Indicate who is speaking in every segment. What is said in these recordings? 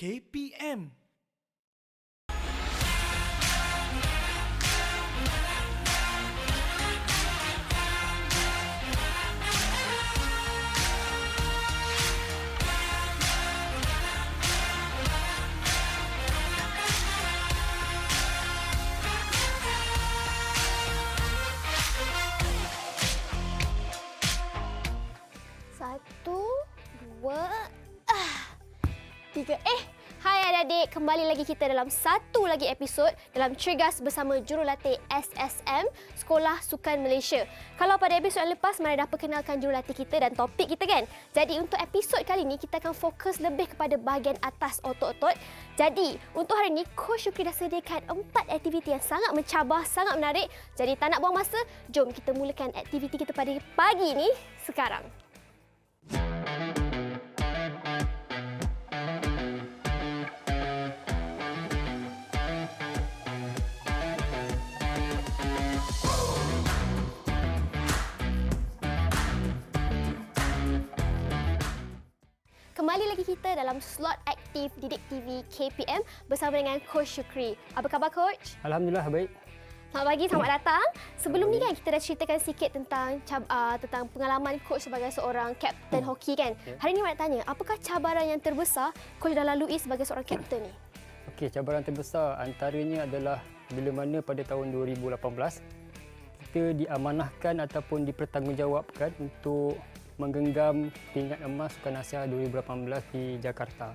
Speaker 1: KPM.
Speaker 2: Satu, dua, tiga. Hai adik-adik, kembali lagi kita dalam satu lagi episod dalam Cergas bersama Jurulatih SSM Sekolah Sukan Malaysia. Kalau pada episod yang lepas, Mara dah perkenalkan jurulatih kita dan topik kita kan. Jadi untuk episod kali ini, kita akan fokus lebih kepada bahagian atas otot-otot. Jadi untuk hari ini, Coach Syukri dah sediakan 4 aktiviti yang sangat mencabar, sangat menarik. Jadi tak nak buang masa, jom kita mulakan aktiviti kita pada pagi ini sekarang. Kembali lagi kita dalam slot aktif Didik TV KPM bersama dengan Coach Syukri. Apa khabar Coach?
Speaker 3: Alhamdulillah baik.
Speaker 2: Selamat pagi, selamat datang. Sebelum ni kan kita dah ceritakan sikit tentang pengalaman Coach sebagai seorang kapten hoki kan. Hari ni nak tanya, apakah cabaran yang terbesar Coach dah lalui sebagai seorang kapten ni?
Speaker 3: Okey, cabaran terbesar antaranya adalah bila mana pada tahun 2018 kita diamanahkan ataupun dipertanggungjawabkan untuk menggenggam pingat emas Sukan Asia 2018 di Jakarta.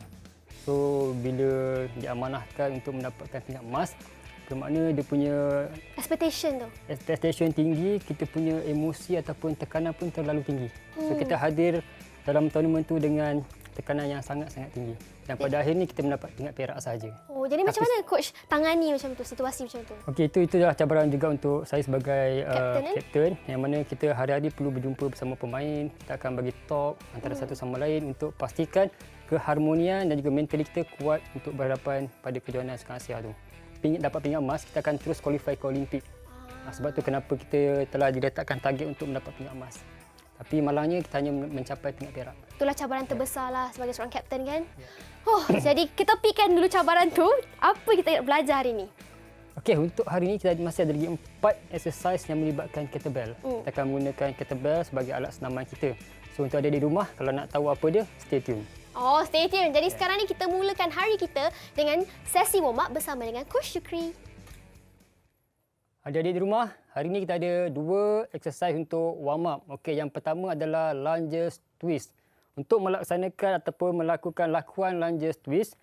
Speaker 3: So bila diamanahkan untuk mendapatkan pingat emas, bermakna dia punya expectation tinggi, kita punya emosi ataupun tekanan pun terlalu tinggi. So kita hadir dalam tournament tu dengan tekanan yang sangat-sangat tinggi. Dan pada akhirnya kita mendapat pingat perak sahaja.
Speaker 2: Oh, jadi macam mana Coach tangani macam tu, situasi macam tu?
Speaker 3: Okey, itu adalah cabaran juga untuk saya sebagai kapten yang mana kita hari-hari perlu berjumpa bersama pemain. Kita akan bagi talk antara satu sama lain untuk pastikan keharmonian dan juga mental kita kuat untuk berhadapan pada kejohanan Sukan Asia tu. Dapat pingat emas, kita akan terus qualify ke Olimpik. Sebab tu kenapa kita telah diletakkan target untuk mendapat pingat emas. Tapi malangnya kita hanya mencapai pingat perak.
Speaker 2: Itulah cabaran terbesar lah sebagai seorang kapten kan. Jadi kita tepikan dulu cabaran tu. Apa kita nak belajar hari ni?
Speaker 3: Okey, untuk hari ini kita masih ada lagi 4 exercise yang melibatkan kettlebell. Kita akan menggunakan kettlebell sebagai alat senaman kita. So untuk adik di rumah, kalau nak tahu apa dia, stay tune.
Speaker 2: Oh, stay tune. Jadi sekarang ni kita mulakan hari kita dengan sesi warm up bersama dengan Coach Syukri.
Speaker 3: Adik-adik di rumah, hari ini kita ada 2 exercise untuk warm up. Okey, yang pertama adalah lunges twist. Untuk melaksanakan ataupun melakukan lakuan lunges twist,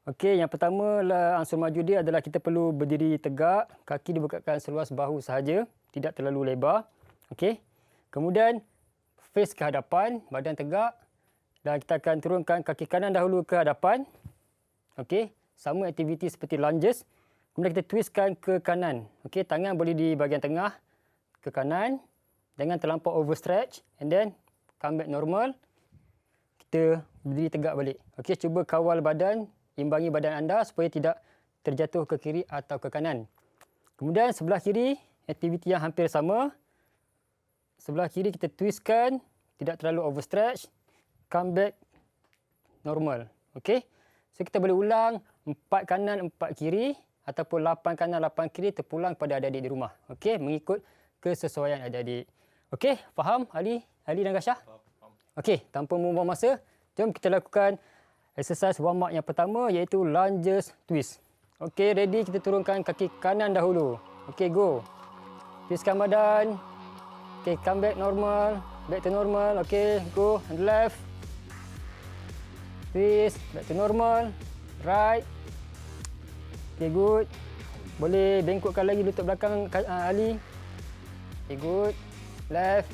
Speaker 3: okey, yang pertama unsur maju dia adalah kita perlu berdiri tegak, kaki dibukakan seluas bahu sahaja, tidak terlalu lebar. Okey. Kemudian face ke hadapan, badan tegak dan kita akan turunkan kaki kanan dahulu ke hadapan. Okey, sama aktiviti seperti lunges. Kemudian kita twistkan ke kanan. Okey, tangan boleh di bahagian tengah ke kanan. Jangan terlampau overstretch and then come back normal. Kita berdiri tegak balik. Okey, cuba kawal badan, imbangi badan anda supaya tidak terjatuh ke kiri atau ke kanan. Kemudian sebelah kiri, aktiviti yang hampir sama. Sebelah kiri kita twistkan, tidak terlalu overstretch, come back normal. Okey. So kita boleh ulang 4 kanan, 4 kiri ataupun 8 kanan, 8 kiri terpulang kepada adik-adik di rumah. Okey, mengikut kesesuaian adik-adik. Okey, faham Ali dan Gasha? Okey, tanpa membuang masa, jom kita lakukan exercise warm up yang pertama iaitu lunges twist. Okey, ready, kita turunkan kaki kanan dahulu. Okey, go. Twistkan badan. Okey, come back normal. Back to normal. Okey, go. And left. Twist. Back to normal. Right. Okey, good. Boleh bengkokkan lagi lutut belakang Ali. Okey, good. Left.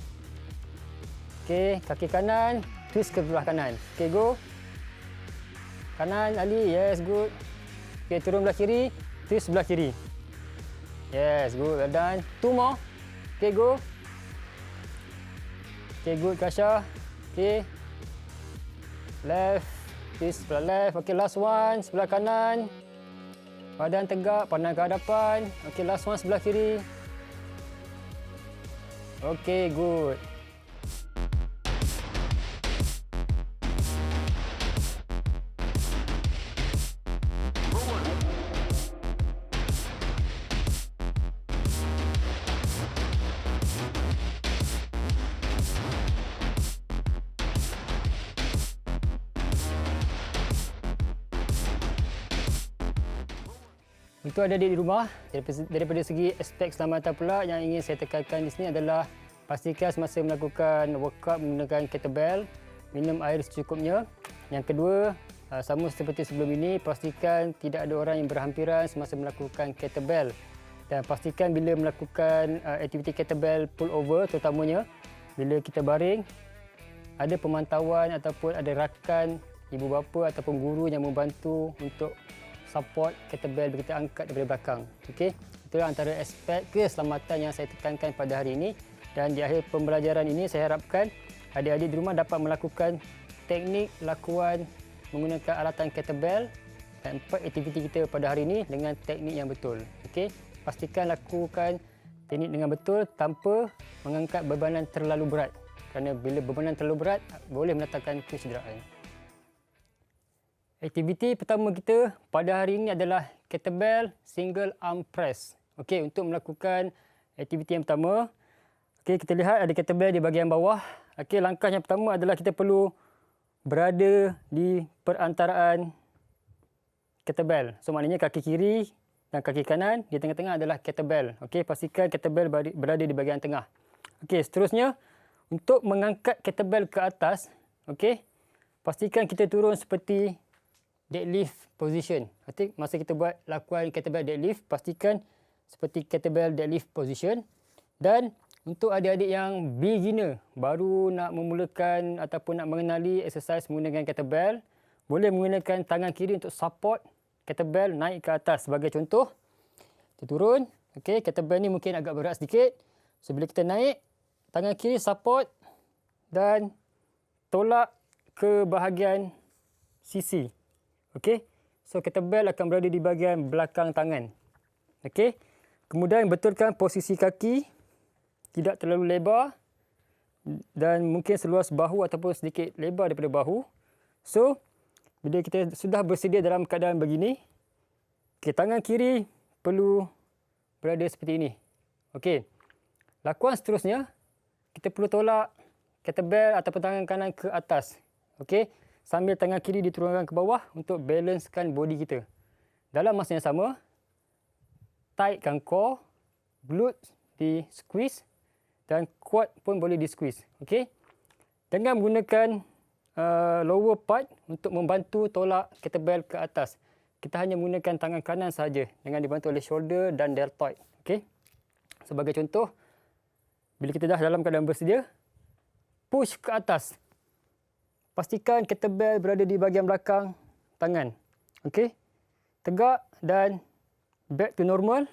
Speaker 3: Okey, kaki kanan. Twist ke belah kanan. Okey, go. Kanan Ali. Yes, good. Okey, turun belah kiri. Twist belah kiri. Yes, good. Well done. 2 more. Okey, go. Okey, good Kasha. Okey. Left. Twist sebelah left. Okey, last one. Sebelah kanan. Badan tegak, pandang ke hadapan. Okey, last one sebelah kiri. Okey, good. Untuk adik-adik di rumah, daripada segi aspek keselamatan pula yang ingin saya tekankan di sini adalah pastikan semasa melakukan workout menggunakan kettlebell, minum air secukupnya. Yang kedua, sama seperti sebelum ini, pastikan tidak ada orang yang berhampiran semasa melakukan kettlebell. Dan pastikan bila melakukan aktiviti kettlebell pullover terutamanya, bila kita baring, ada pemantauan ataupun ada rakan ibu bapa ataupun guru yang membantu untuk support kettlebell bila kita angkat daripada belakang. Okey, itulah antara aspek keselamatan yang saya tekankan pada hari ini. Dan di akhir pembelajaran ini saya harapkan adik-adik di rumah dapat melakukan teknik lakuan menggunakan alatan kettlebell dan 4 aktiviti kita pada hari ini dengan teknik yang betul. Okey, pastikan lakukan teknik dengan betul tanpa mengangkat bebanan terlalu berat. Kerana bila bebanan terlalu berat boleh mendatangkan kecederaan. Aktiviti pertama kita pada hari ini adalah kettlebell single arm press. Okey, untuk melakukan aktiviti yang pertama, okey, kita lihat ada kettlebell di bahagian bawah. Okey, langkah yang pertama adalah kita perlu berada di perantaraan kettlebell. So maknanya kaki kiri dan kaki kanan di tengah-tengah adalah kettlebell. Okey, pastikan kettlebell berada di bahagian tengah. Okey, seterusnya untuk mengangkat kettlebell ke atas, okey, pastikan kita turun seperti deadlift position. Okey, masa kita buat lakuan kettlebell deadlift, pastikan seperti kettlebell deadlift position. Dan untuk adik-adik yang beginner, baru nak memulakan ataupun nak mengenali exercise menggunakan kettlebell, boleh menggunakan tangan kiri untuk support kettlebell naik ke atas. Sebagai contoh, kita turun. Okey, kettlebell ni mungkin agak berat sedikit. So bila kita naik, tangan kiri support dan tolak ke bahagian sisi. Okey, so kettlebell akan berada di bahagian belakang tangan. Okey, kemudian betulkan posisi kaki tidak terlalu lebar dan mungkin seluas bahu ataupun sedikit lebar daripada bahu. So, bila kita sudah bersedia dalam keadaan begini, okay, tangan kiri perlu berada seperti ini. Okey, lakuan seterusnya, kita perlu tolak kettlebell ataupun tangan kanan ke atas. Okey, sambil tangan kiri diturunkan ke bawah untuk balancekan body kita. Dalam masa yang sama, tightkan core, glutes di squeeze dan quad pun boleh di squeeze. Okey, dengan menggunakan lower part untuk membantu tolak kettlebell ke atas. Kita hanya menggunakan tangan kanan sahaja dengan dibantu oleh shoulder dan deltoid. Okey, sebagai contoh, bila kita dah dalam keadaan bersedia, push ke atas. Pastikan kettlebell berada di bahagian belakang tangan. Okey, tegak dan back to normal.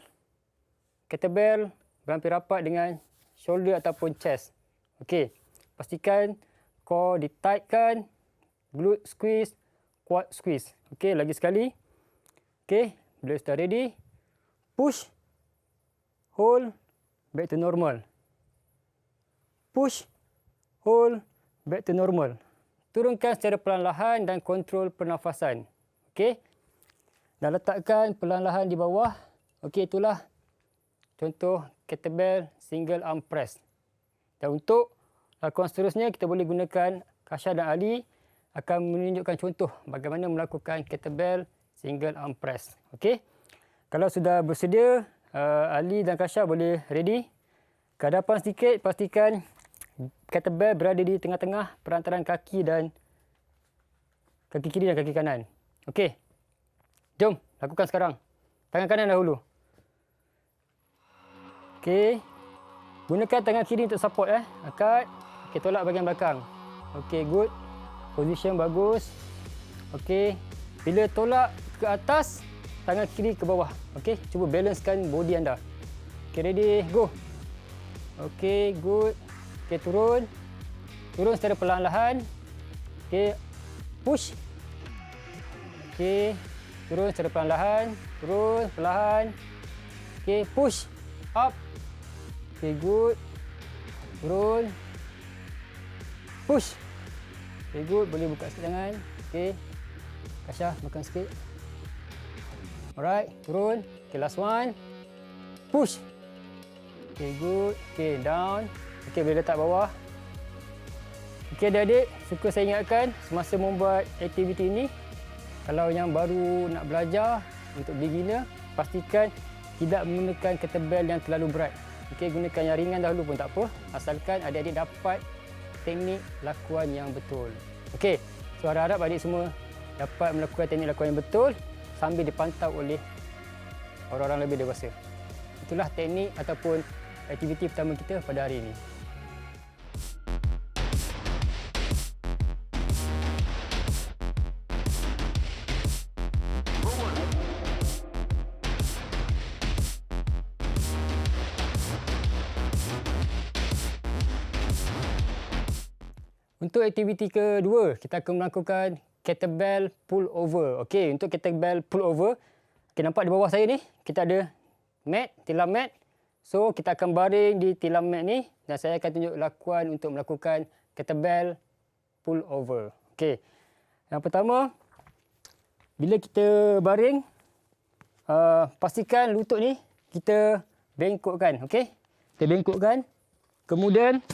Speaker 3: Kettlebell berampir rapat dengan shoulder ataupun chest. Okey, pastikan core ditightkan, glute squeeze, quad squeeze. Okey, lagi sekali. Okey, bila sudah ready, push, hold, back to normal. Push, hold, back to normal. Turunkan secara perlahan-lahan dan kontrol pernafasan. Okey, dan letakkan perlahan-lahan di bawah. Okey, itulah contoh kettlebell single arm press. Dan untuk lakuan seterusnya, kita boleh gunakan Kasha dan Ali akan menunjukkan contoh bagaimana melakukan kettlebell single arm press. Okey, kalau sudah bersedia, Ali dan Kasha boleh ready. Ke hadapan sedikit, pastikan kettlebell berada di tengah-tengah perantaraan kaki dan kaki kiri dan kaki kanan. Okey, jom lakukan sekarang. Tangan kanan dahulu. Okey, gunakan tangan kiri untuk support. Angkat. Okey, tolak bahagian belakang. Okey, good. Position bagus. Okey, bila tolak ke atas, tangan kiri ke bawah. Okey, cuba balancekan body anda. Okey, ready, go. Okey, good. Okey, turun. Turun secara perlahan-lahan. Okey, push. Okey, turun secara perlahan-lahan. Turun, perlahan. Okey, push. Up. Okey, good. Turun. Push. Okey, good. Boleh buka sikit tangan. Okey. Kasha, makan sikit. Alright, turun. Okey, last one. Push. Okey, good. Okey, down. Okey, boleh letak bawah. Okey, adik-adik, suka saya ingatkan semasa membuat aktiviti ini, kalau yang baru nak belajar untuk beginner, pastikan tidak menggunakan kettlebell yang terlalu berat. Okey, gunakan yang ringan dahulu pun tak apa, asalkan adik-adik dapat teknik lakuan yang betul. Okey, so harap adik semua dapat melakukan teknik lakuan yang betul sambil dipantau oleh orang-orang lebih dewasa. Itulah teknik ataupun aktiviti pertama kita pada hari ini. Untuk aktiviti kedua, kita akan melakukan kettlebell pull over. Okey, untuk kettlebell pull over, okay, nampak di bawah saya ni, kita ada mat, tilam mat. So, kita akan baring di tilam mat ni dan saya akan tunjuk lakuan untuk melakukan kettlebell pull over. Okey. Yang pertama, bila kita baring, pastikan lutut ni kita bengkokkan. Okey. Kita bengkokkan. Kemudian,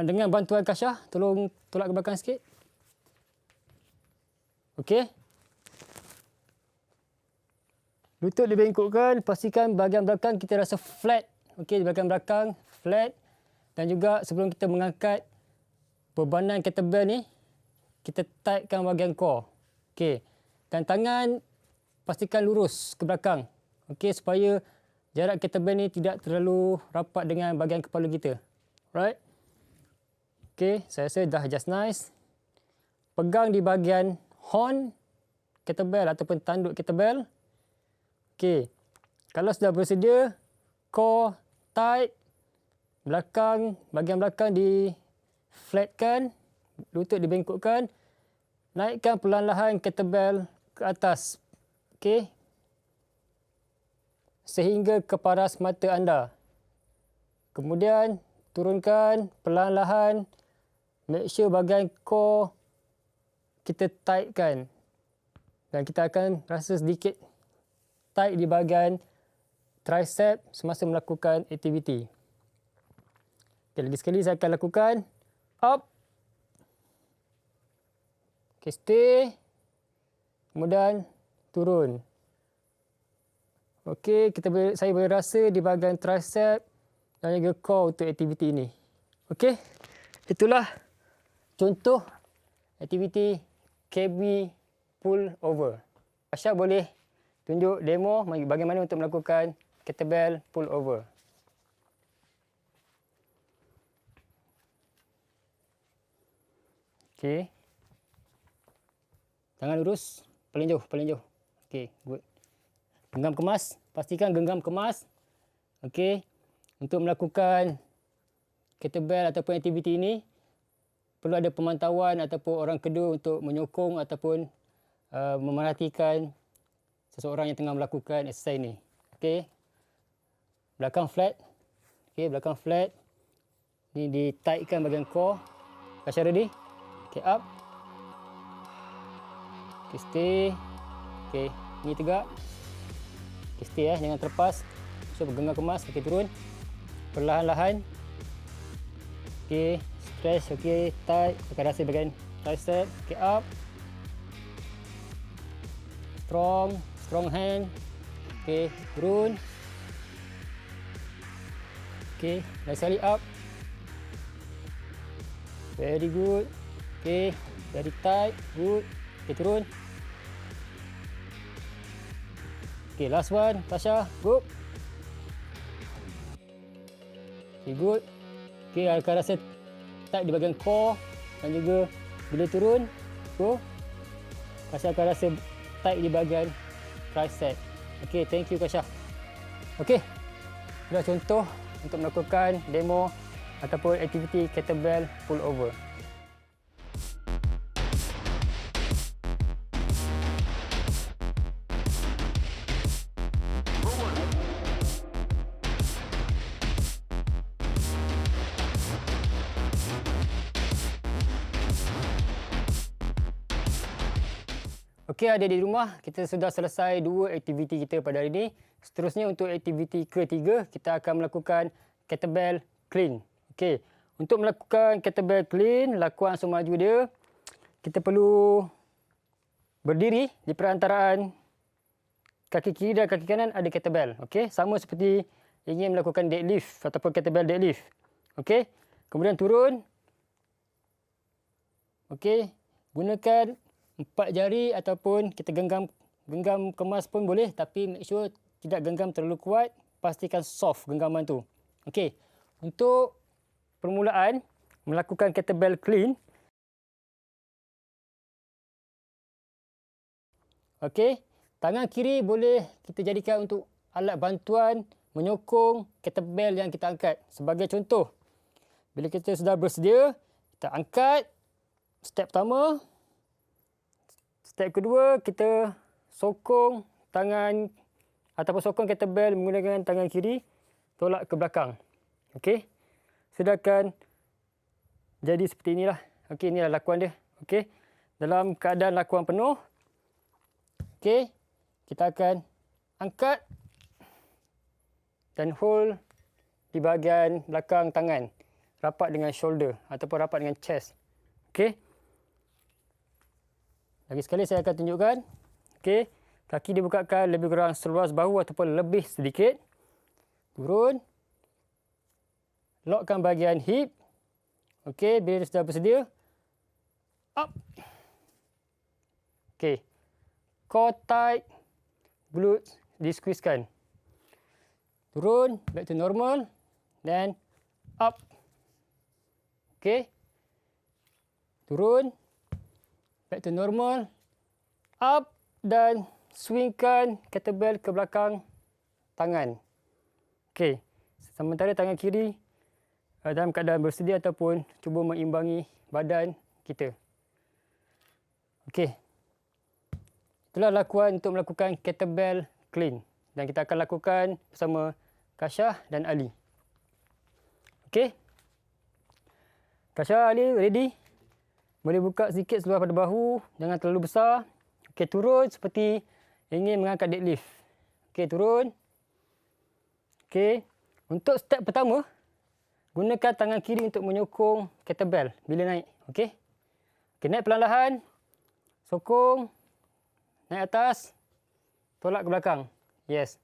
Speaker 3: dengan bantuan Kasha, tolong tolak ke belakang sikit. Okey. Lutut dibengkokkan, pastikan bahagian belakang kita rasa flat. Okey, bahagian belakang flat. Dan juga sebelum kita mengangkat bebanan kettlebell ni, kita tightkan bahagian core. Okey. Dan tangan pastikan lurus ke belakang. Okey, supaya jarak kettlebell ni tidak terlalu rapat dengan bahagian kepala kita. Alright. Okey, saya rasa dah just nice. Pegang di bahagian horn kettlebell ataupun tanduk kettlebell. Okey. Kalau sudah bersedia, core tight, bahagian belakang di flatkan, lutut dibengkokkan, naikkan perlahan-lahan kettlebell ke atas. Okey. Sehingga ke paras mata anda. Kemudian turunkan perlahan-lahan. Make sure bahagian core kita tightkan. Dan kita akan rasa sedikit tight di bahagian tricep semasa melakukan aktiviti. Okay, lagi sekali saya akan lakukan. Up. Okay, stay. Kemudian turun. Okey, saya boleh rasa di bahagian tricep dan juga core untuk aktiviti ini. Okey, itulah contoh aktiviti KB pull over. Kasha boleh tunjuk demo bagaimana untuk melakukan kettlebell pull over. Okey. Tangan lurus, paling jauh, paling jauh. Okey, good. Genggam kemas, pastikan genggam kemas. Okey. Untuk melakukan kettlebell ataupun aktiviti ini, perlu ada pemantauan ataupun orang kedua untuk menyokong ataupun memerhatikan seseorang yang tengah melakukan exercise ini. Okey. Belakang flat. Okey, belakang flat. Ini di-tightkan bahagian core. Kasha ready? Okey, up. Okey, stay. Okey, ini tegak. Okey, stay jangan terlepas. So, genggam kemas. Okey, turun. Perlahan-lahan. Okey, stretch. Okey, tight. Akan rasa bahagian tricep. Okey, up. Strong hand. Okey, turun. Okey, lagi sekali up. Very good. Okey, very tight. Good. Okey, turun. Okey, last one. Tasha, go. Okey, good. Okey, akan rasa tight di bahagian core dan juga bila turun, go. Kasha akan rasa tight di bahagian tricep. Okey, thank you Kasha. Okey, itulah contoh untuk melakukan demo ataupun aktiviti kettlebell pull over. Okey, adik di rumah, kita sudah selesai dua aktiviti kita pada hari ini. Seterusnya untuk aktiviti ketiga, kita akan melakukan kettlebell clean. Okey, untuk melakukan kettlebell clean, lakuan semaju dia, kita perlu berdiri di perantaraan kaki kiri dan kaki kanan ada kettlebell. Okey, sama seperti ingin melakukan deadlift ataupun kettlebell deadlift. Okey, kemudian turun. Okey, gunakan 4 jari ataupun kita genggam kemas pun boleh, tapi make sure tidak genggam terlalu kuat, pastikan soft genggaman tu. Okey, untuk permulaan melakukan kettlebell clean. Okey, tangan kiri boleh kita jadikan untuk alat bantuan menyokong kettlebell yang kita angkat. Sebagai contoh, bila kita sudah bersedia, kita angkat step pertama. Step kedua, kita sokong tangan ataupun sokong kettlebell menggunakan tangan kiri, tolak ke belakang. Okey, sedangkan jadi seperti inilah. Okey, inilah lakuan dia. Okey, dalam keadaan lakuan penuh, okey, kita akan angkat dan hold di bahagian belakang tangan, rapat dengan shoulder ataupun rapat dengan chest. Okey. Lagi sekali saya akan tunjukkan. Okey, kaki dibukakan lebih kurang seluas bahu ataupun lebih sedikit. Turun. Lockkan bahagian hip. Okey, bila sudah bersedia, up. Okey. Core tight, glutes di-squeezekan. Turun, back to normal, then up. Okey. Turun, back to normal, up dan swingkan kettlebell ke belakang tangan. Okey. Sementara tangan kiri dalam keadaan bersedia ataupun cuba mengimbangi badan kita. Okey. Itulah lakuan untuk melakukan kettlebell clean. Dan kita akan lakukan bersama Kasyah dan Ali. Okey. Kasyah, Ali, ready? Boleh buka sedikit seluar pada bahu. Jangan terlalu besar. Okey, turun seperti ingin mengangkat deadlift. Okey, turun. Okey. Untuk step pertama, gunakan tangan kiri untuk menyokong kettlebell bila naik. Okey. Okey, naik perlahan-lahan. Sokong. Naik atas, tolak ke belakang. Yes.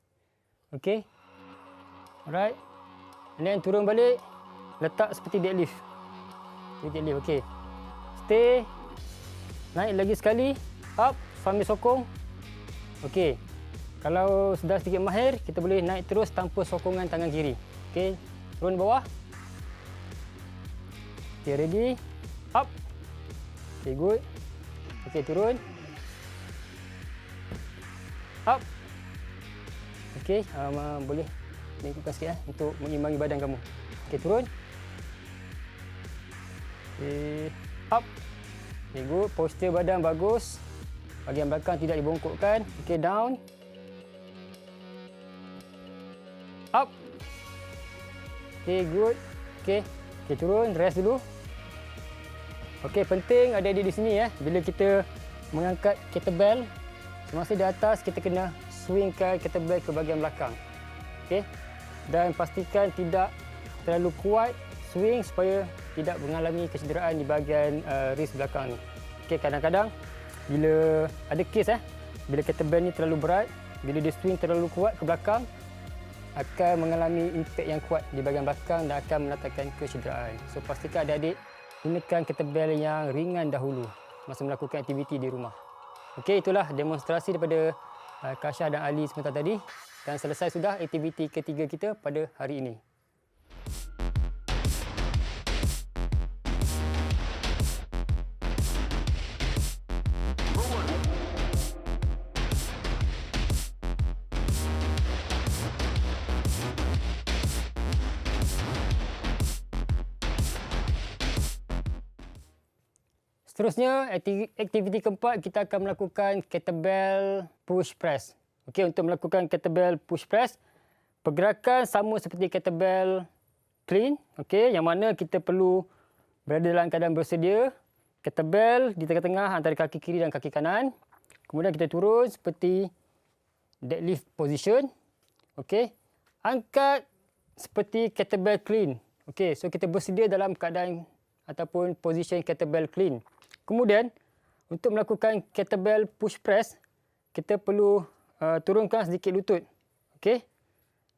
Speaker 3: Okey. Alright. And then turun balik, letak seperti deadlift. Deadlift, okey. Stay. Naik lagi sekali. Up, sambil sokong. Okey. Kalau sudah sedikit mahir, kita boleh naik terus tanpa sokongan tangan kiri. Okey. Turun bawah. Okey, ready. Up. Okey, good. Okey, turun. Up. Okey, boleh lengkupkan sikit untuk mengimbangi badan kamu. Okey, turun. Okey, up. Okey, good. Postur badan bagus. Bahagian belakang tidak dibongkokkan. Okey, down. Up. Okey, good. Okey. Okey, turun. Rest dulu. Okey, penting ada di sini ya. Bila kita mengangkat kettlebell, semasa di atas, kita kena swingkan kettlebell ke bahagian belakang. Okey. Dan pastikan tidak terlalu kuat swing supaya tidak mengalami kecederaan di bahagian wrist belakang ni. Okey, kadang-kadang bila ada kes bila kettlebell ni terlalu berat, bila dia swing terlalu kuat ke belakang, akan mengalami impak yang kuat di bahagian belakang dan akan mendatangkan kecederaan. So, pastikan adik-adik gunakan kettlebell yang ringan dahulu masa melakukan aktiviti di rumah. Okey, itulah demonstrasi daripada Kasyah dan Ali sebentar tadi. Dan selesai sudah aktiviti ketiga kita pada hari ini. Seterusnya, aktiviti keempat, kita akan melakukan kettlebell push press. Okey, untuk melakukan kettlebell push press, pergerakan sama seperti kettlebell clean. Okey, yang mana kita perlu berada dalam keadaan bersedia. Kettlebell di tengah-tengah antara kaki kiri dan kaki kanan. Kemudian kita turun seperti deadlift position. Okey, angkat seperti kettlebell clean. Okey, so kita bersedia dalam keadaan ataupun position kettlebell clean. Kemudian, Untuk melakukan kettlebell push press, kita perlu turunkan sedikit lutut. Okey.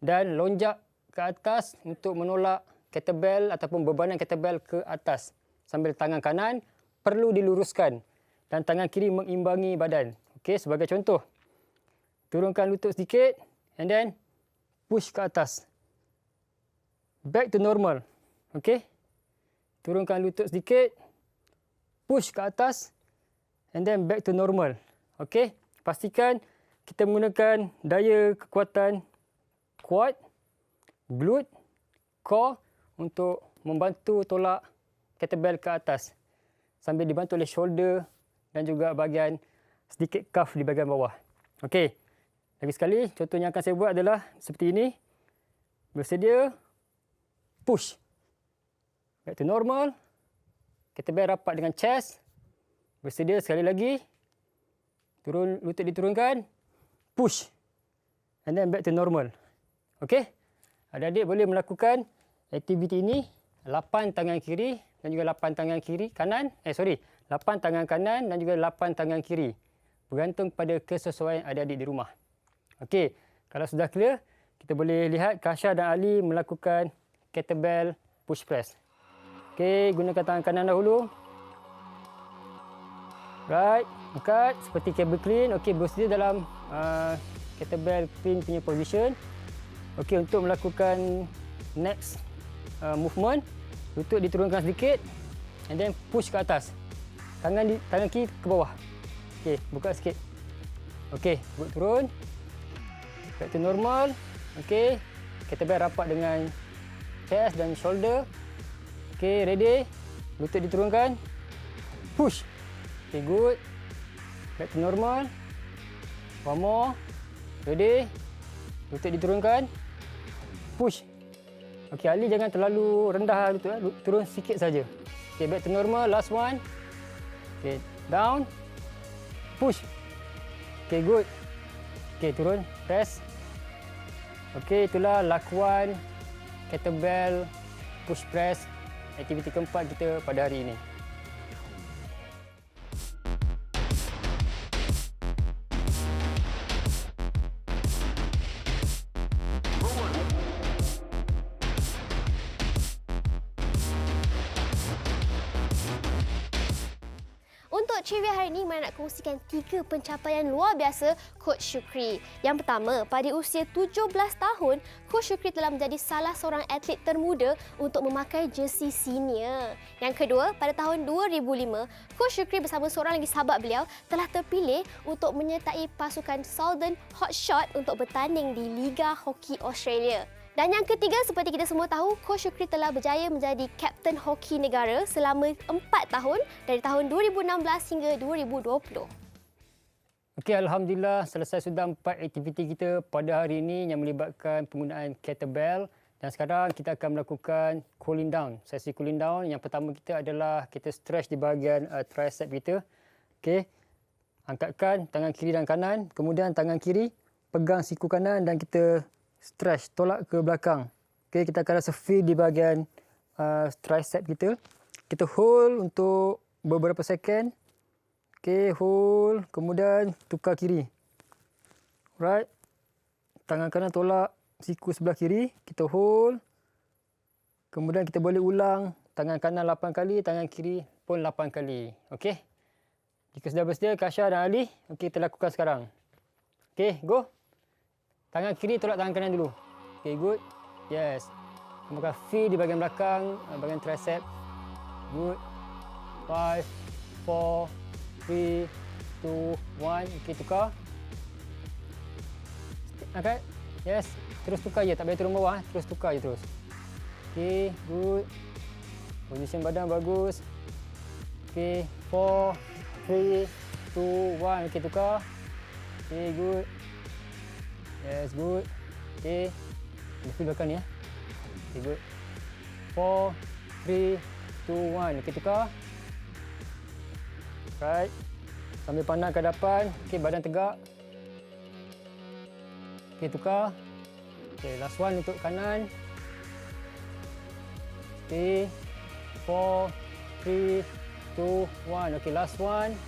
Speaker 3: Dan lonjak ke atas untuk menolak kettlebell ataupun bebanan kettlebell ke atas. Sambil tangan kanan perlu diluruskan dan tangan kiri mengimbangi badan. Okey, sebagai contoh. Turunkan lutut sedikit and then push ke atas. Back to normal. Okey. Turunkan lutut sedikit, push ke atas and then back to normal. Okey. Pastikan kita menggunakan daya kekuatan quad, glute, core untuk membantu tolak kettlebell ke atas sambil dibantu oleh shoulder dan juga bahagian sedikit calf di bahagian bawah. Okey. Lagi sekali, contoh yang akan saya buat adalah seperti ini. Bersedia, push. Back to normal. Kettlebell rapat dengan chest. Bersedia sekali lagi. Turun, lutut diturunkan. Push. And then back to normal. Okey. Adik-adik boleh melakukan aktiviti ini 8 tangan kiri dan juga 8 tangan kiri kanan. 8 tangan kanan dan juga 8 tangan kiri. Bergantung pada kesesuaian adik-adik di rumah. Okey. Kalau sudah clear, kita boleh lihat Kasha dan Ali melakukan kettlebell push press. Okey, gunakan tangan kanan dahulu. Right, angkat seperti cable clean. Okey, bersedia dalam kettlebell clean punya position. Okey, untuk melakukan next movement, lutut diturunkan sedikit and then push ke atas. Tangan kiri ke bawah. Okey, buka sikit. Okey, turun. Back to normal. Okey, kettlebell rapat dengan chest dan shoulder. Okey, ready. Lutut diturunkan. Push. Okey, good. Back to normal. One more. Ready. Lutut diturunkan. Push. Okey, Ali jangan terlalu rendah lutut. Turun sikit saja. Okey, back to normal. Last one. Okey, down. Push. Okey, good. Okey, turun. Press. Okey, itulah lakuan kettlebell push press aktiviti keempat kita pada hari ini.
Speaker 2: Untuk trivia hari ini, Maya nak kongsikan 3 pencapaian luar biasa Coach Syukri. Yang pertama, pada usia 17 tahun, Coach Syukri telah menjadi salah seorang atlet termuda untuk memakai jersey senior. Yang kedua, pada tahun 2005, Coach Syukri bersama seorang lagi sahabat beliau telah terpilih untuk menyertai pasukan Southern Hotshot untuk bertanding di Liga Hoki Australia. Dan yang ketiga, seperti kita semua tahu, Coach Syukri telah berjaya menjadi Kapten Hoki Negara selama 4 tahun dari tahun 2016 hingga 2020.
Speaker 3: Okey, Alhamdulillah selesai sudah 4 aktiviti kita pada hari ini yang melibatkan penggunaan kettlebell. Dan sekarang kita akan melakukan cooling down. Sesi cooling down yang pertama kita adalah kita stretch di bahagian tricep kita. Okey, angkatkan tangan kiri dan kanan. Kemudian tangan kiri pegang siku kanan dan kita stretch, tolak ke belakang. Okey, kita akan rasa feel di bahagian tricep kita. Kita hold untuk beberapa second. Okey, hold. Kemudian tukar kiri. Alright. Tangan kanan tolak siku sebelah kiri. Kita hold. Kemudian kita boleh ulang. Tangan kanan 8 kali, tangan kiri pun 8 kali. Okey. Jika sudah bersedia, Kasha dan Ali, okey, kita lakukan sekarang. Okey, go. Tangan kiri tolak tangan kanan dulu. Okay, good. Yes. Kemudian feel di bahagian belakang, bahagian tricep. Good. 5, 4, 3, 2, 1. Okay, tukar. Angkat. Yes. Terus tukar je. Tak boleh turun bawah. Terus tukar je terus. Okay, good. Position badan bagus. Okay, 4, 3, 2, 1. Okay, tukar. Okay, good. Yes, good. Okay. Feel belakang ni ya. Okay, good. 4, 3, 2, 1. Okay, tukar. Right. Sambil pandang ke hadapan. Okay, badan tegak. Okay, tukar. Okay, last one untuk kanan. Okay. 4, 3, 2, 1. Okay, last one.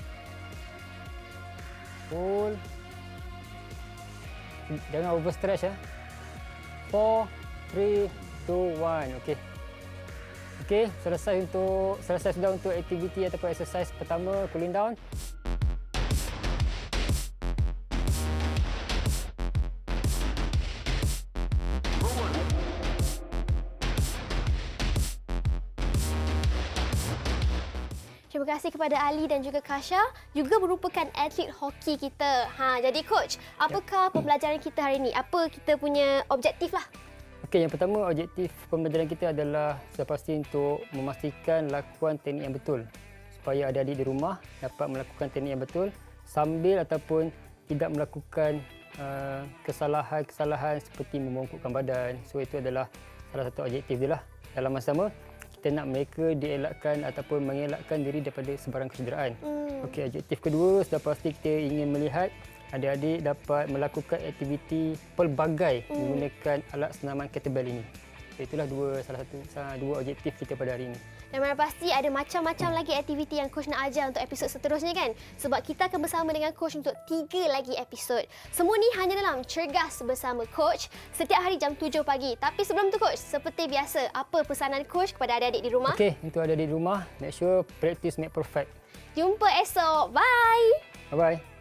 Speaker 3: Pull. Jangan overstretch ya. 4, 3, 2, 1. Okey. Okey, selesai sudah untuk aktiviti ataupun exercise pertama, cooling down.
Speaker 2: Terima kasih kepada Ali dan juga Kasha, juga merupakan atlet hoki kita. Jadi coach, apakah pembelajaran kita hari ini? Apa kita punya objektif lah?
Speaker 3: Okey, yang pertama objektif pembelajaran kita adalah sudah pasti untuk memastikan lakuan teknik yang betul supaya adik-adik di rumah dapat melakukan teknik yang betul sambil ataupun tidak melakukan kesalahan-kesalahan seperti membongkokkan badan. So itu adalah salah satu objektif dia lah. Dalam masa sama, kita nak mereka dielakkan ataupun mengelakkan diri daripada sebarang kecederaan. Okey, objektif kedua sudah pasti kita ingin melihat adik-adik dapat melakukan aktiviti pelbagai menggunakan alat senaman kettlebell ini. Itulah dua objektif kita pada hari ini.
Speaker 2: Dan mana pasti ada macam-macam lagi aktiviti yang coach nak ajar untuk episod seterusnya kan? Sebab kita akan bersama dengan coach untuk 3 lagi episod. Semua ni hanya dalam Cergas Bersama Coach setiap hari jam 7 pagi. Tapi sebelum tu coach, seperti biasa, apa pesanan coach kepada adik-adik di rumah?
Speaker 3: Okey, untuk adik-adik di rumah, make sure practice make perfect.
Speaker 2: Jumpa esok. Bye!
Speaker 3: Bye-bye.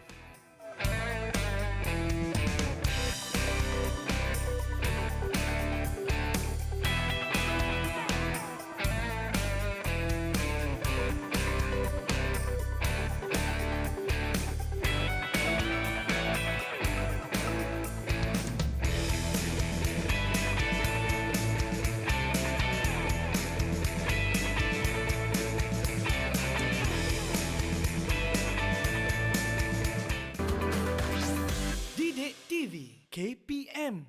Speaker 1: Didik TV KPM